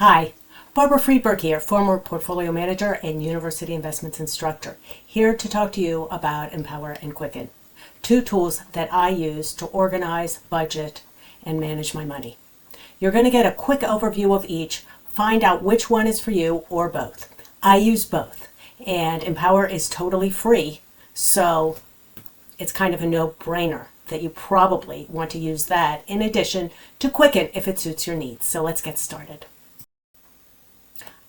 Hi, Barbara Friedberg here, former portfolio manager and university investments instructor, here to talk to you about Empower and Quicken, two tools that I use to organize, budget, and manage my money. You're going to get a quick overview of each, find out which one is for you or both. I use both, and Empower is totally free, so it's kind of a no-brainer that you probably want to use that in addition to Quicken if it suits your needs. So let's get started.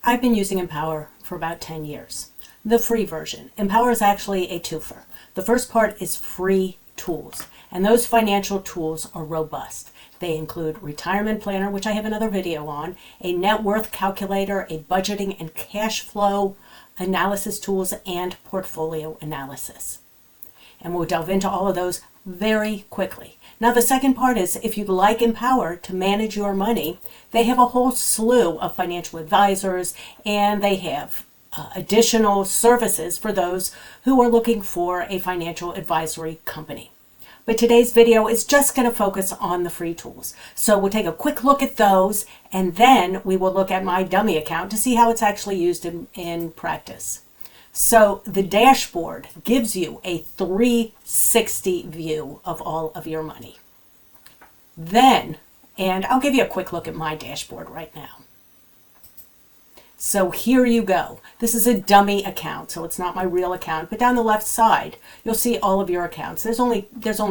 I've been using Empower for about 10 years. The free version. Empower is actually a twofer. The first part is free tools, and those financial tools are robust. They include Retirement Planner, which I have another video on, a net worth calculator, a budgeting and cash flow analysis tools, and portfolio analysis. And we'll delve into all of those very quickly. Now, the second part is if you'd like Empower to manage your money, they have a whole slew of financial advisors, and they have additional services for those who are looking for a financial advisory company. But today's video is just going to focus on the free tools. So we'll take a quick look at those, and then we will look at my dummy account to see how it's actually used in practice. So the dashboard gives you a 360 view of all of your money. Then, and I'll give you a quick look at my dashboard right now. So here you go. This is a dummy account, so it's not my real account, but down the left side, you'll see all of your accounts. There's only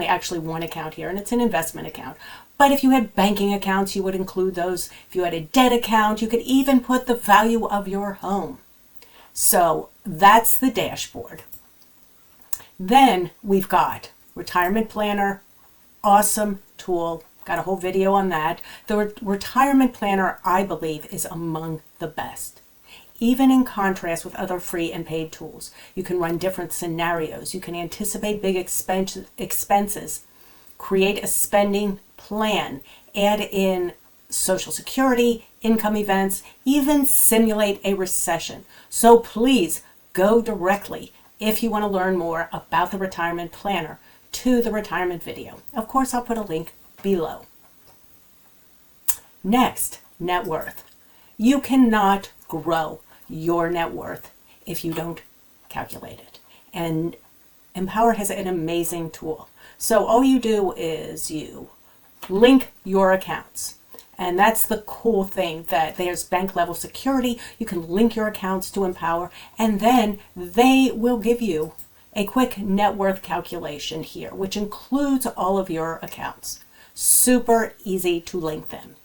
actually one account here, and it's an investment account. But if you had banking accounts, you would include those. If you had a debt account, you could even put the value of your home. So that's the dashboard. Then we've got Retirement Planner, awesome tool. Got a whole video on that. The Retirement Planner, I believe, is among the best. Even in contrast with other free and paid tools, you can run different scenarios. You can anticipate big expenses, create a spending plan, add in Social Security, income events, even simulate a recession. So please go directly, if you want to learn more about the Retirement Planner, to the retirement video. Of course, I'll put a link below. Next, net worth. You cannot grow your net worth if you don't calculate it. And Empower has an amazing tool. So all you do is you link your accounts. And that's the cool thing, that there's bank level security. You can link your accounts to Empower, and then they will give you a quick net worth calculation here, which includes all of your accounts. Super easy to link them.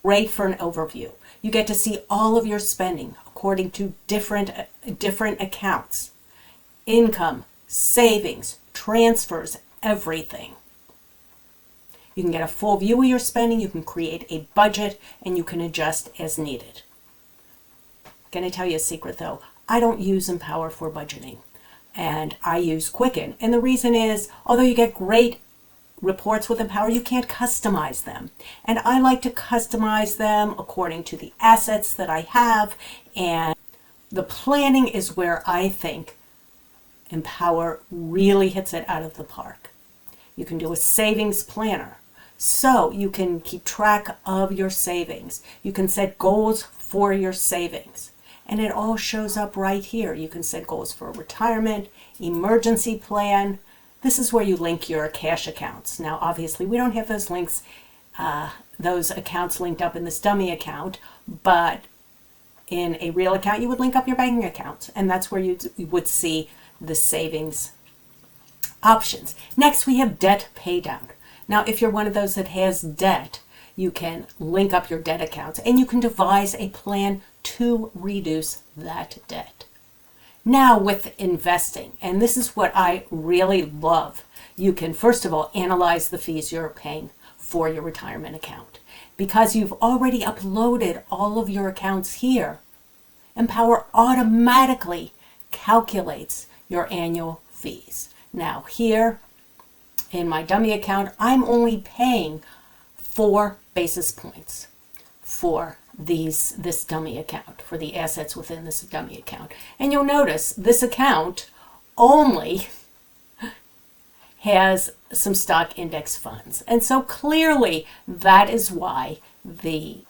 Great for an overview. You get to see all of your spending according to different accounts. Income, savings, transfers, everything. You can get a full view of your spending, you can create a budget, and you can adjust as needed. Going to tell you a secret though, I don't use Empower for budgeting, and I use Quicken. And the reason is, although you get great reports with Empower, you can't customize them. And I like to customize them according to the assets that I have, and the planning is where I think Empower really hits it out of the park. You can do a savings planner. So you can keep track of your savings. You can set goals for your savings. And it all shows up right here. You can set goals for retirement, emergency plan. This is where you link your cash accounts. Now, obviously, we don't have those links, those accounts linked up in this dummy account, but in a real account, you would link up your banking accounts. And that's where you would see the savings options. Next, we have debt pay down. Now, if you're one of those that has debt, you can link up your debt accounts, and you can devise a plan to reduce that debt. Now, with investing, and this is what I really love, you can first of all analyze the fees you're paying for your retirement account. Because you've already uploaded all of your accounts here, Empower automatically calculates your annual fees. Now here in my dummy account, I'm only paying 4 basis points for this dummy account, for the assets within this dummy account. And you'll notice this account only has some stock index funds. And so clearly that is why the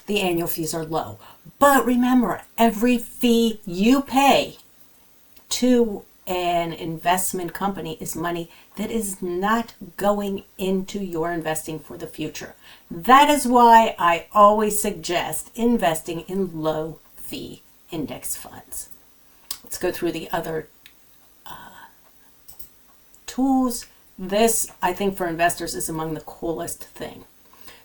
the annual fees are low. But remember, every fee you pay to an investment company is money that is not going into your investing for the future. That is why I always suggest investing in low fee index funds. Let's go through the other tools. This, I think, for investors is among the coolest thing.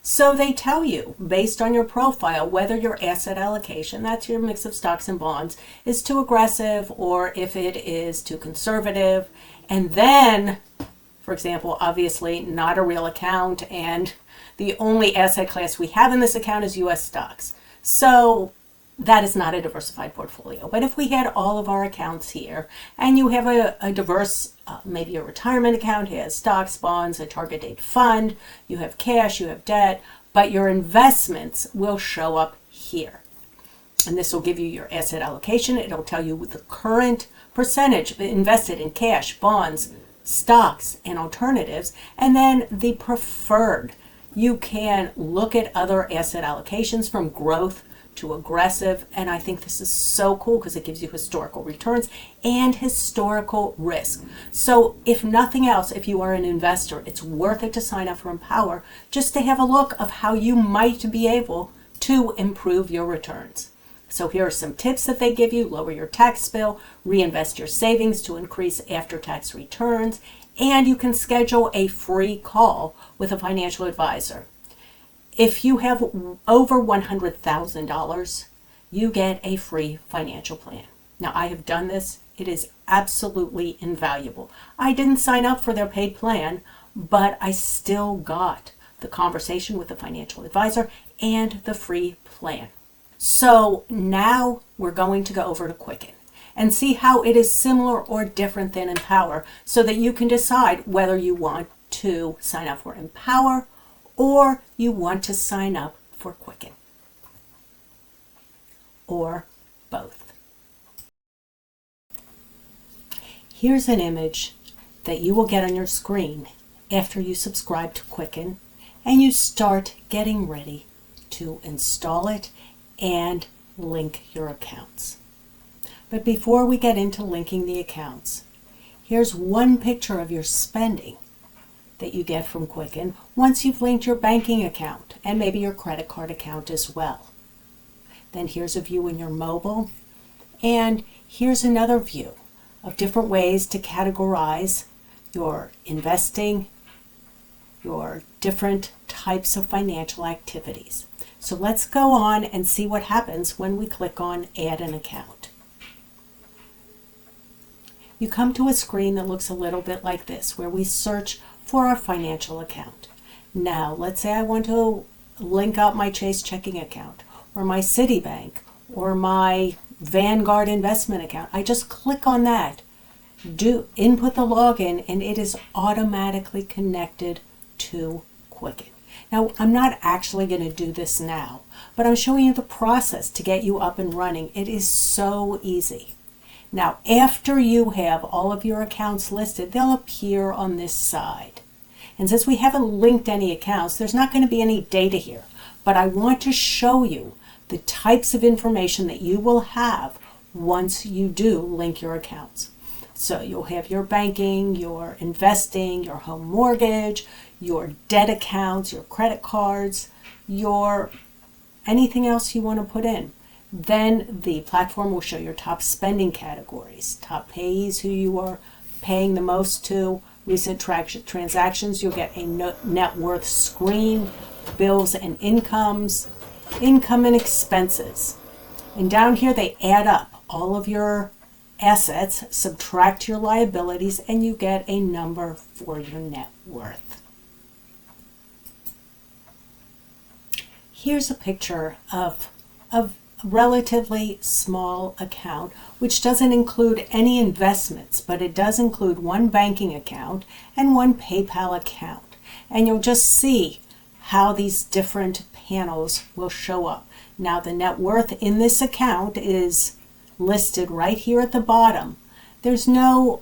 So they tell you, based on your profile, whether your asset allocation, that's your mix of stocks and bonds, is too aggressive or if it is too conservative. And then, for example, obviously not a real account, and the only asset class we have in this account is US stocks. So that is not a diversified portfolio. But if we had all of our accounts here, and you have a diverse, maybe a retirement account, has stocks, bonds, a target date fund, you have cash, you have debt, but your investments will show up here. And this will give you your asset allocation. It'll tell you the current percentage invested in cash, bonds, stocks, and alternatives, and then the preferred. You can look at other asset allocations from growth to aggressive, and I think this is so cool because it gives you historical returns and historical risk. So if nothing else, if you are an investor, it's worth it to sign up for Empower just to have a look of how you might be able to improve your returns. So here are some tips that they give you: lower your tax bill, reinvest your savings to increase after-tax returns, and you can schedule a free call with a financial advisor. If you have over $100,000, you get a free financial plan. Now, I have done this. It is absolutely invaluable. I didn't sign up for their paid plan, but I still got the conversation with the financial advisor and the free plan. So now we're going to go over to Quicken and see how it is similar or different than Empower so that you can decide whether you want to sign up for Empower or you want to sign up for Quicken, or both. Here's an image that you will get on your screen after you subscribe to Quicken and you start getting ready to install it and link your accounts. But before we get into linking the accounts, here's one picture of your spending that you get from Quicken once you've linked your banking account and maybe your credit card account as well. Then here's a view in your mobile, and here's another view of different ways to categorize your investing, your different types of financial activities. So let's go on and see what happens when we click on Add an Account. You come to a screen that looks a little bit like this, where we search for our financial account. Now, let's say I want to link up my Chase checking account or my Citibank or my Vanguard investment account. I just click on that, input the login, and it is automatically connected to Quicken. Now, I'm not actually going to do this now, but I'm showing you the process to get you up and running. It is so easy. Now, after you have all of your accounts listed, they'll appear on this side. And since we haven't linked any accounts, there's not going to be any data here. But I want to show you the types of information that you will have once you do link your accounts. So you'll have your banking, your investing, your home mortgage, your debt accounts, your credit cards, your anything else you want to put in. Then the platform will show your top spending categories, top payees, who you are paying the most to, recent transactions. You'll get a net worth screen, bills and incomes, income and expenses. And down here they add up all of your assets, subtract your liabilities, and you get a number for your net worth. Here's a picture of relatively small account, which doesn't include any investments, but it does include one banking account and one PayPal account. And you'll just see how these different panels will show up. Now, the net worth in this account is listed right here at the bottom. There's no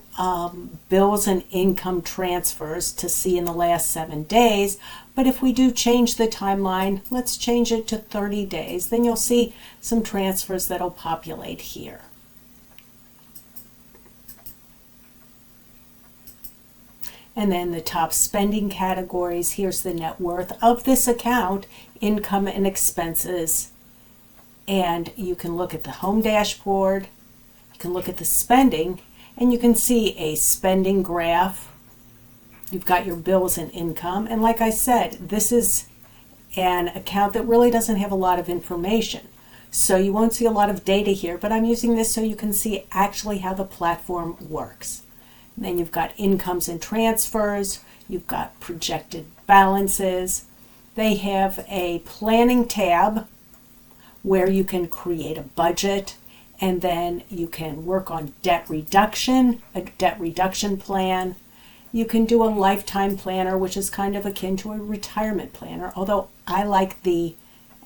bills and income transfers to see in the last 7 days, But if we do change the timeline, let's change it to 30 days. Then you'll see some transfers that'll populate here. And then the top spending categories, here's the net worth of this account, income and expenses. And you can look at the home dashboard, you can look at the spending, and you can see a spending graph. You've got your bills and income. And like I said, this is an account that really doesn't have a lot of information. So you won't see a lot of data here, but I'm using this so you can see actually how the platform works. And then you've got incomes and transfers, you've got projected balances. They have a planning tab where you can create a budget, and then you can work on debt reduction, a debt reduction plan. You can do a lifetime planner, which is kind of akin to a retirement planner, although I like the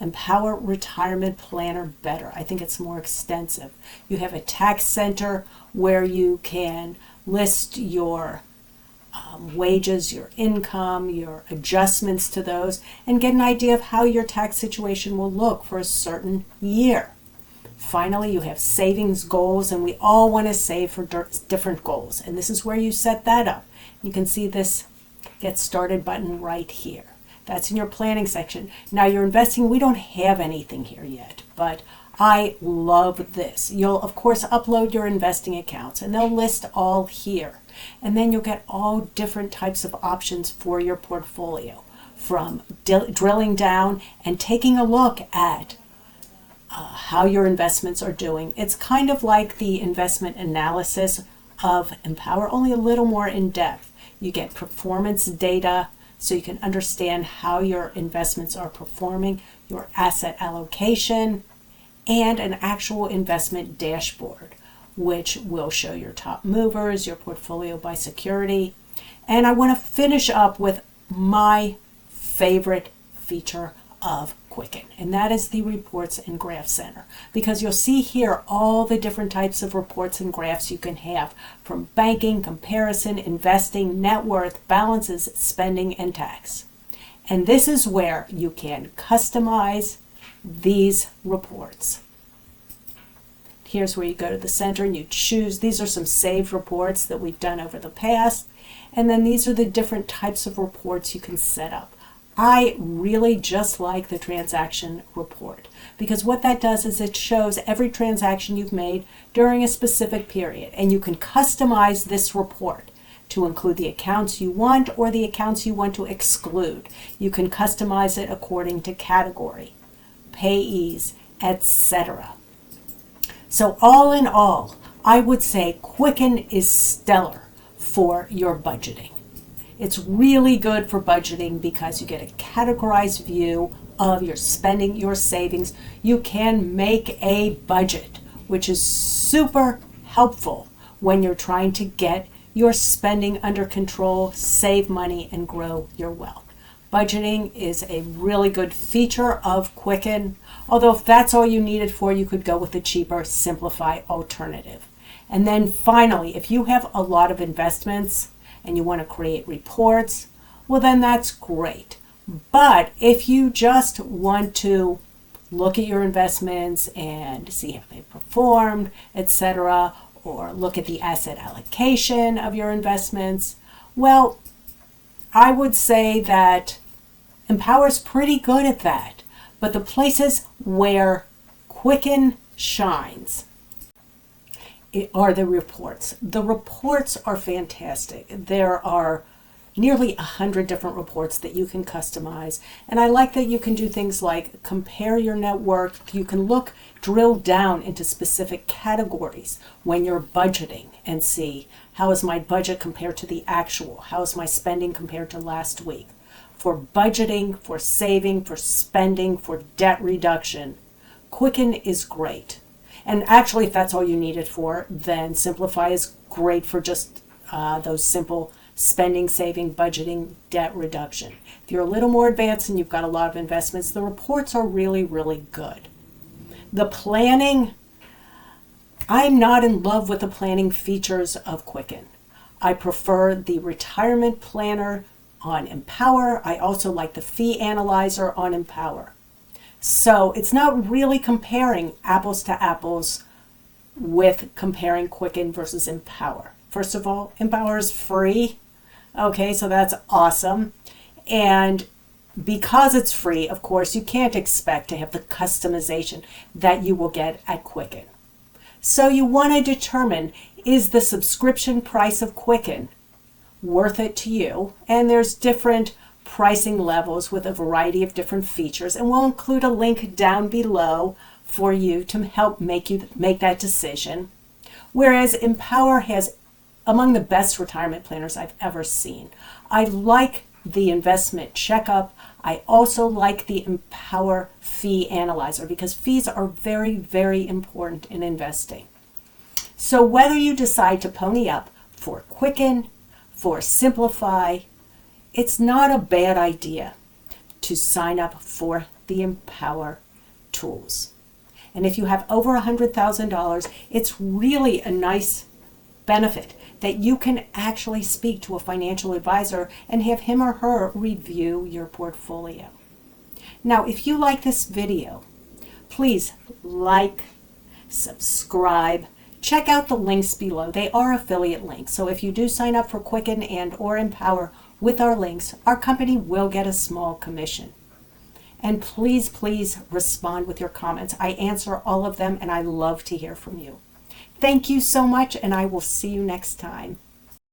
Empower Retirement Planner better. I think it's more extensive. You have a tax center where you can list your wages, your income, your adjustments to those, and get an idea of how your tax situation will look for a certain year. Finally, you have savings goals, and we all want to save for different goals, and this is where you set that up. You can see this Get Started button right here. That's in your planning section. Now your investing, we don't have anything here yet, but I love this. You'll of course upload your investing accounts, and they'll list all here. And then you'll get all different types of options for your portfolio, from drilling down and taking a look at how your investments are doing. It's kind of like the investment analysis of Empower, only a little more in depth. You get performance data so you can understand how your investments are performing, your asset allocation, and an actual investment dashboard, which will show your top movers, your portfolio by security. And I want to finish up with my favorite feature of Quicken, and that is the Reports and Graph Center, because you'll see here all the different types of reports and graphs you can have, from banking, comparison, investing, net worth, balances, spending, and tax. And this is where you can customize these reports. Here's where you go to the center and you choose. These are some saved reports that we've done over the past, and then these are the different types of reports you can set up. I really just like the transaction report, because what that does is it shows every transaction you've made during a specific period, and you can customize this report to include the accounts you want or the accounts you want to exclude. You can customize it according to category, payees, etc. So all in all, I would say Quicken is stellar for your budgeting. It's really good for budgeting because you get a categorized view of your spending, your savings. You can make a budget, which is super helpful when you're trying to get your spending under control, save money, and grow your wealth. Budgeting is a really good feature of Quicken, although if that's all you need it for, you could go with the cheaper Simplifi alternative. And then finally, if you have a lot of investments and you want to create reports, well then that's great. But if you just want to look at your investments and see how they performed, etc., or look at the asset allocation of your investments, well, I would say that Empower's pretty good at that. But the places where Quicken shines are the reports. The reports are fantastic. There are nearly 100 different reports that you can customize. And I like that you can do things like compare your net worth. You can drill down into specific categories when you're budgeting and see, how is my budget compared to the actual? How is my spending compared to last week? For budgeting, for saving, for spending, for debt reduction, Quicken is great. And actually, if that's all you need it for, then Simplifi is great for just those simple spending, saving, budgeting, debt reduction. If you're a little more advanced and you've got a lot of investments, the reports are really, really good. The planning, I'm not in love with the planning features of Quicken. I prefer the retirement planner on Empower. I also like the fee analyzer on Empower. So it's not really comparing apples to apples with comparing Quicken versus Empower. First of all, Empower is free. Okay, so that's awesome. And because it's free, of course, you can't expect to have the customization that you will get at Quicken. So you want to determine, is the subscription price of Quicken worth it to you? And there's different pricing levels with a variety of different features, and we'll include a link down below for you to help make that decision. Whereas Empower has among the best retirement planners I've ever seen. I like the investment checkup. I also like the Empower fee analyzer because fees are very, very important in investing. So whether you decide to pony up for Quicken, for Simplifi, it's not a bad idea to sign up for the Empower tools. And if you have over $100,000, it's really a nice benefit that you can actually speak to a financial advisor and have him or her review your portfolio. Now, if you like this video, please like, subscribe, check out the links below. They are affiliate links. So if you do sign up for Quicken and or Empower with our links, our company will get a small commission. And please, please respond with your comments. I answer all of them and I love to hear from you. Thank you so much, and I will see you next time.